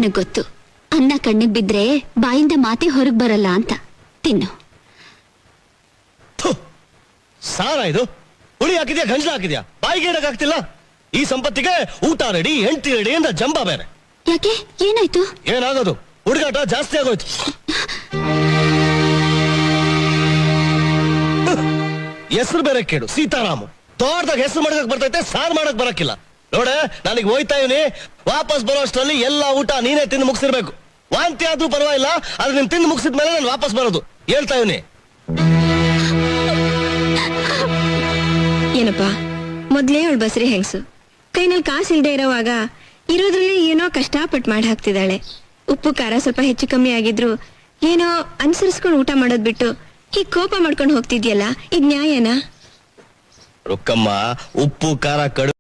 ನನಗ್ ಗೊತ್ತು, ಅನ್ನ ಕಣ್ಣಿಗೆ ಬಿದ್ರೆ ಬಾಯಿಂದ ಮಾತೆ ಹೊರಗ್ ಬರಲ್ಲ ಅಂತ. ತಿನ್ನು. ಸಾರ ಇದು ಹುಳಿ ಹಾಕಿದ್ಯಾ ಗಂಜಲ ಹಾಕಿದ್ಯಾ? ಬಾಯಿಗೆ ಏನಕ್ಕೆ ಆಗ್ತಿಲ್ಲ? ಈ ಸಂಪತ್ತಿಗೆ ಊಟ ರೆಡಿ, ಹೆಂಡತಿ ರೆಡಿ ಅಂತ ಜಂಬ ಬೇರೆ. ಯಾಕೆ, ಏನಾಯ್ತು? ಏನಾಗೋದು, ಹುಡುಗಾಟ ಜಾಸ್ತಿ ಆಗೋಯ್ತು. ಹೆಸರು ಬೇರೆ ಕೇಳು, ಸೀತಾರಾಮು. ತೋಟದಾಗ ಹೆಸರು ಮಾಡಕ್ ಬರ್ತೈತೆ, ಸಾರ್ ಮಾಡಕ್ ಬರಕ್ಕಿಲ್ಲ. ನೋಡೆ, ನನಗೆ ಹೋಯ್ತಾ ಇವನಿ, ವಾಪಸ್ ಬರೋ ಅಷ್ಟರಲ್ಲಿ ಎಲ್ಲಾ ಊಟ ನೀನೇ ತಿಂದು ಮುಗಿಸಿರ್ಬೇಕು. ವಾಂತಿ ಆದ್ರೂ ಪರವಾಗಿಲ್ಲ, ಆದ್ರೆ ನೀನ್ ತಿಂದು ಮುಗಿಸಿದ್ಮೇಲೆ ನಾನು ವಾಪಸ್ ಬರೋದು. ಹೇಳ್ತಾ ಇವನಿ. ಏನಪ್ಪಾ, ಮೊದ್ಲೇ ಅವಳು ಬಸ್ರಿ ಹೆಂಗ್ಸು, ಕೈನಲ್ಲಿ ಕಾಸು ಇಲ್ದೇ ಇರೋವಾಗ ಇರೋದ್ರಲ್ಲಿ ಏನೋ ಕಷ್ಟಪಟ್ಟು ಮಾಡಿ ಹಾಕ್ತಿದ್ದಾಳೆ. ಉಪ್ಪು ಖಾರ ಸ್ವಲ್ಪ ಹೆಚ್ಚು ಕಮ್ಮಿ ಆಗಿದ್ರು ಏನೋ ಅನುಸರಿಸ್ಕೊಂಡು ಊಟ ಮಾಡೋದ್ ಬಿಟ್ಟು ಹೀಗ್ ಕೋಪ ಮಾಡ್ಕೊಂಡು ಹೋಗ್ತಿದ್ಯಲ್ಲ, ಇದ್ ನ್ಯಾಯನಾ? ರೊಕ್ಕಮ್ಮ, ಉಪ್ಪು ಖಾರ ಕಡು